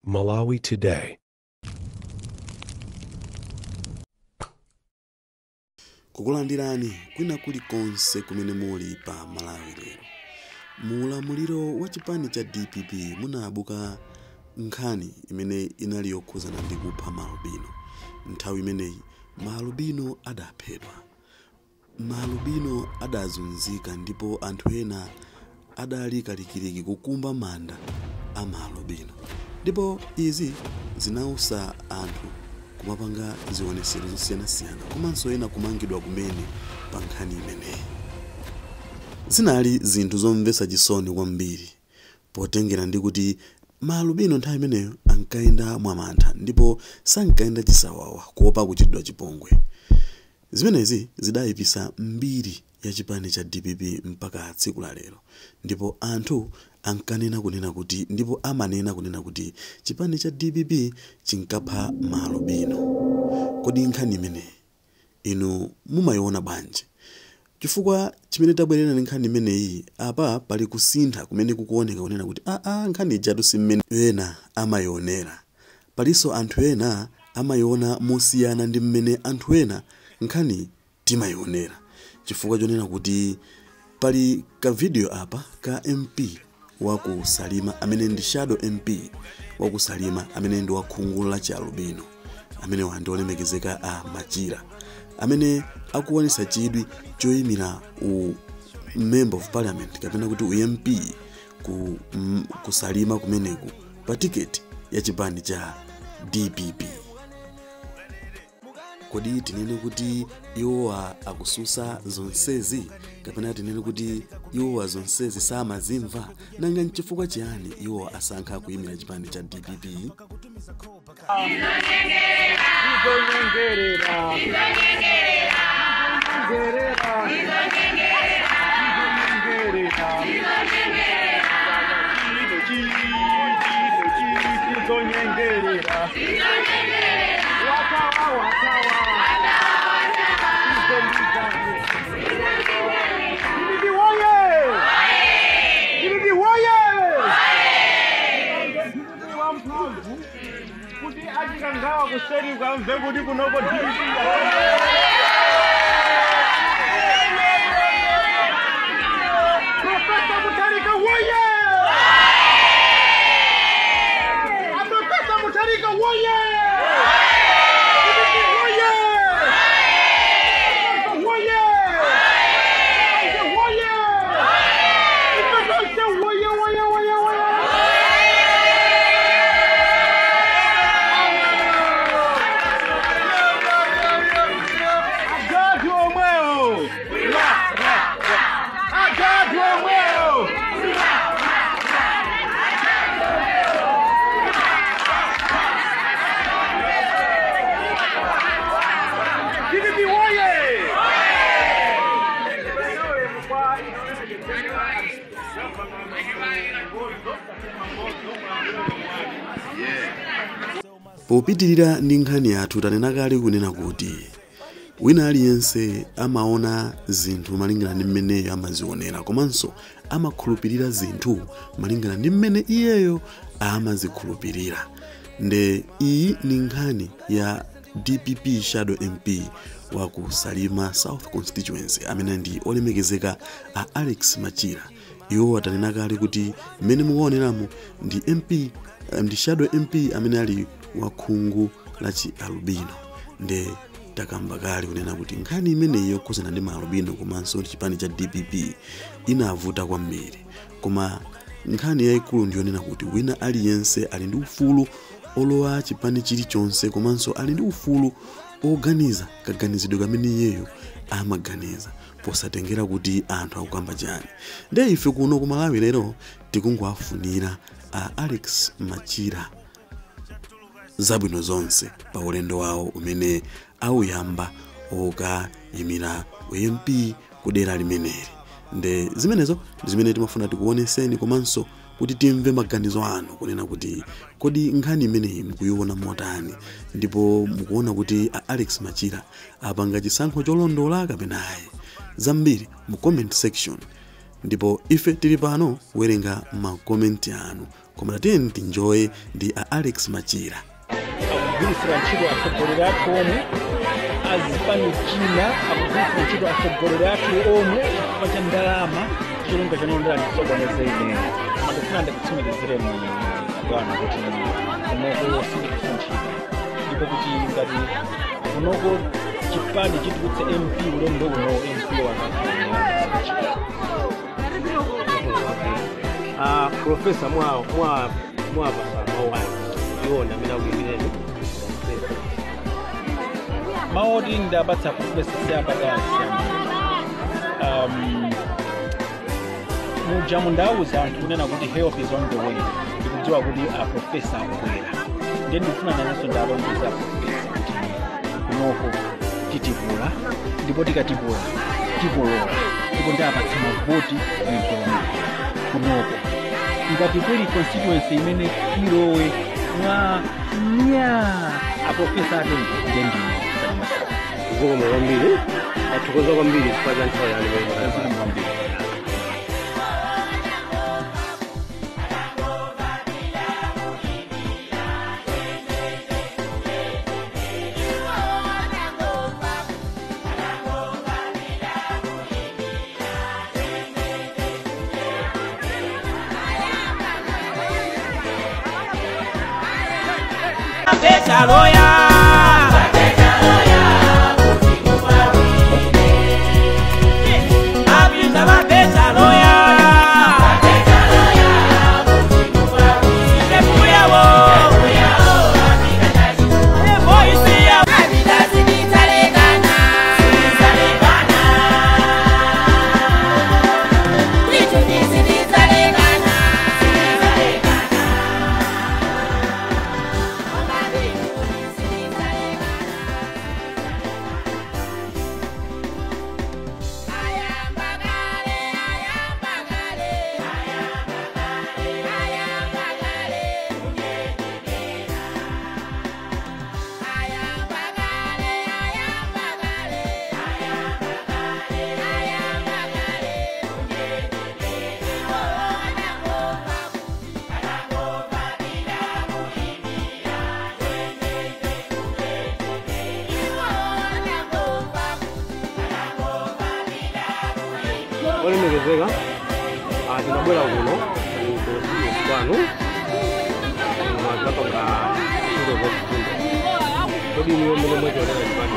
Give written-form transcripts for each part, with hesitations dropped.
Malawi Today. Kukulandirani kwina kulikonse kumene muli pa Malawi lero. Mulamuliro wa chipani cha DPP munabuka nkhani imene inali yokhuzana ndi kupha Malubino. Nthawi imeneyi Malubino adaphedwa. Malubino adazunzika ndipo anthu ena adali kalikiliki kukumba manda a Malubino. Ndipo izi zinausa anthu kumapanga zionesero zosiyanasiyana komanso ena kumangidwa kumene pa nkhani imeneyi. Zinali zinthu zomvetsa chisoni kwambiri potengera ndi kuti Malubino nthawi imeneyo ankayenda mwamantha ndipo sankayenda chisawawa kuopa kuchitidwa chipongwe. Zimenezi zidayipisa mbiri ya chipani cha DPP mpaka tsiku la lero. Ndipo anthu ankanena kunena kuti ndipo amanena kunena kuti chipani cha DPP chinkapha Malubino. Kodi nkhani imeneyi inu mumayiona bwanji? Chifukwa chimene tabwerera ndi nkhani imeneyi apa pali kusintha kumene kukuoneka kunena kuti nkhani ijatu si mmene ena amayionera. Palinso anthu ena amayiona mosiyana ndi mmene anthu ena nkhani timayionera. Chifukwa chonena kuti pali ka video apa ka MP waku Salima amene ndi Shadow MP waku Salima amene ndi wakhungulu la Chalubino amene wandi olemekezeka a Machira amene akuonesa chidwi choyimira member of parliament kapena kuti MP ku Salima kumeneku pa ticket ya chipani cha DPP. Kodi tinene kuti iwowa akususa zonsezi kapena tinene kuti iwowa zonsezi samazimva? Nanga nchifukwa chiyani iwowa asankha kuyimira chipani cha DPP? Popitirira ndi nkhani yathu tanena kale kunena kuti wina aliyense amaona zinthu malingana ndi mmene amazionera komanso amakhulupirira zinthu malingana ndi mmene iyeyo amazikhulupirira. Nde iyi ni nkhani ya DPP Shadow MP waku Salima South Constituency amene ndi olemekezeka a Alex Machira. Iwo atanena kale kuti mmene mukuoneramo ndi MP ndi Shadow MP amene ali wakhungu la Chalubino. Nde takamba kale kunena kuti nkhani imeneyi yokhuzana ndi Malubino komanso chipani cha DPP inavuta kwambiri. Koma nkhani yayikulu ndiyonena kuti wina aliyense ali ndi ufulu olowa chipani chilichonse komanso ali ndi ufulu oganiza kaganizidwe kamene iyeyo amaganiza posatengera kuti anthu akukamba chani. Nde ife kuno ku Malawi lero tikungowafunira a Alex Machira zabwino zonse pa ulendo wawo umene auyamba okayimira MP kudera limeneli. Nde zimenezo zimene timafuna tikuoneseni komanso kuti timve maganizo anu kunena kuti kodi nkhani imeneyi mukuyiona motani ndipo mukuona kuti Alex Machira apanga chisankho cholondola kapena ayi. Zambiri mu comment section ndipo ife tili pano kuwerenga ma comment anu koma tiyeni tinjoye ndi Alex Machira. Akugwirisira ntchito atsogoleri athu omwe azipani china akugwirisira ntchito atsogoleri athu omwe chifukwa cha ndalama chilunga chanondera ndisokoneza ine ndikufuna ndikutsimikizire bwana kuti kunoko sindikufunchika ndipo kuti ngati kunoko chipani chitulutse MP ulendo uno MP wa Professor mwa basa mawani yona mina kuyimireni maodi ndabatsa Professor Siabadasi muja mundauza anthu kunena kuti help is on the way ndikudziwa kuti Professor akubwera ndiye ndifuna nanso ndalonjeza Professor kuti kunoko titipula ndipo tikatipula tikolola ndipo ndapatsa mavoti mgolo kunoko ngati kuli constituency imene ilowe mwa Professor ake ndendi ziko mwambiri atukoza kwambiri kupaza nthawi yani mwambiri Wale megezeka tinabwera kuno kusiku kwanu mazapa ka shule za kufunda kodi niyo mene mwetu wadana chipani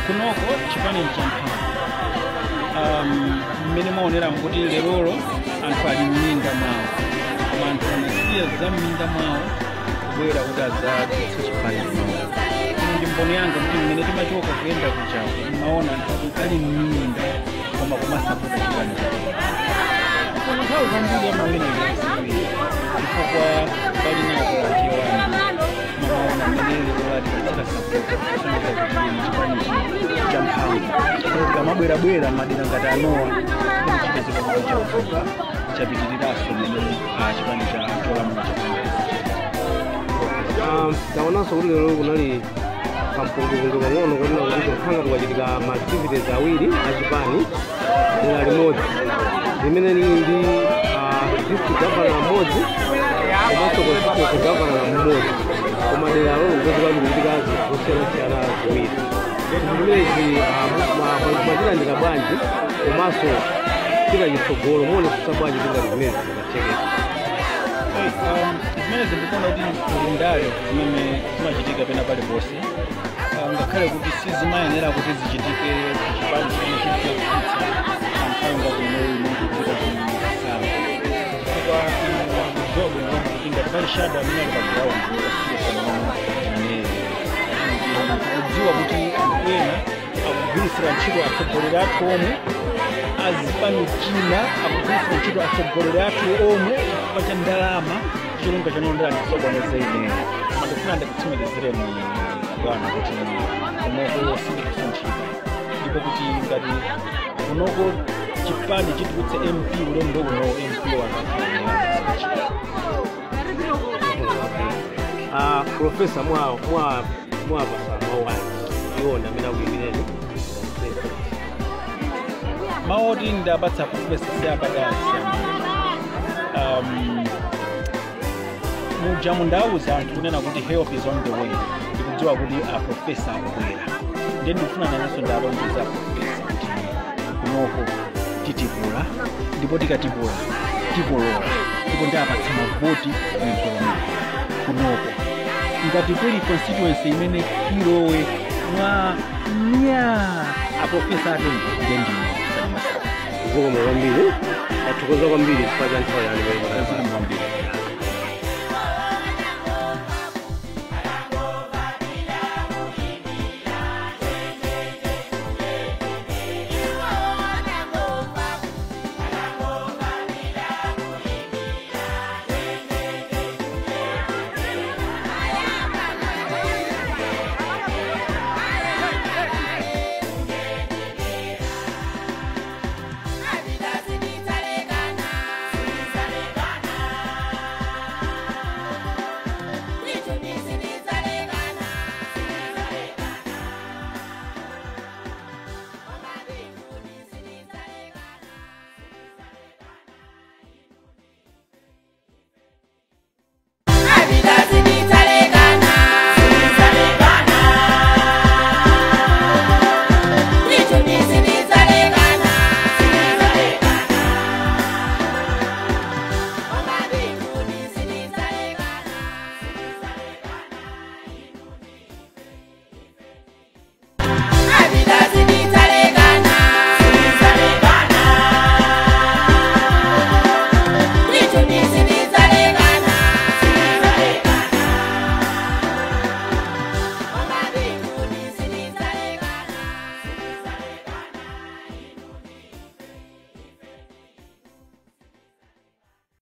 kunoko chipani mchampana mmene maonera mkuti lerolo anthu ali m'minda mwawo koma anthu anasiya za m'minda mwawo kubwera kuti adzadzutsa chipani mwawo ndimboni yanga kuti mmene timachoka kuyenda kuchawo maona anthu ali m'minda koma kumasaputa chipani nthawi zambiri amawenera chifukwa pali napo atiwandu maona mmene lero lati kachita saputa kusonyeza kuti chipani champhamvu kamabwerabwera madera ngati anowa chipezeka chavuka chapitiriraso mmene chipani cholamula taonanso kuti lero kunali kampunguzungu pang'ono kunena kuti kuphanga kukachitika ma activities awiri achipani dera limodzi limene lili ndi district governor mmodzi komanso constituency governor mmodzi koma deralo likuchitika zosiyanasiyana ziwiri zimenezi mwazilandira bwanji komanso tikachitsogolo muone kusabwanji tingati zimene zikachekeka zimene zindikuona kuti mulindale zimene zimachitika pena paliponse ngakhale kuti sizimayenera kuti zichitike chipani chimene chikutsitsa anthawi ngati imeyi kuchita zisawa chifukwa jobe kuti ngati pali shada amene ali pagrawundi kudziwa kuti anthu ena akugwirisira ntchito atsogoleri athu omwe azipani china akugwirisira ntchito atsogoleri athu omwe chifukwa cha ndalama chilunga chanondera ndisokoneza ine ndikufuna ndikutsimikizire bwana kuti kunoko sindikufunchika ndipo kuti ngati kunoko chipani chitulutse MP ulendo uno MP wa Professor mwa basa mawani yona mina kuyimireni maodi ndabatsa Professor Siabadasi muja mundauza anthu kunena kuti help is on the way. Ndikudziwa kuti aprofesa akubwera. Ndiye ndikufuna nanenso ndalonjeza aprofesa kuti kunoko titipula ndipo tikatipula tikolola ndipo ndapatsa mavoti m'golo kunoko. Ngati kuli constituency imene ilowe mwa aprofesa atengo ndiye ndino. Zikomo kwambiri. Athokoza kwambiri chifukwa cha nthawi yanu.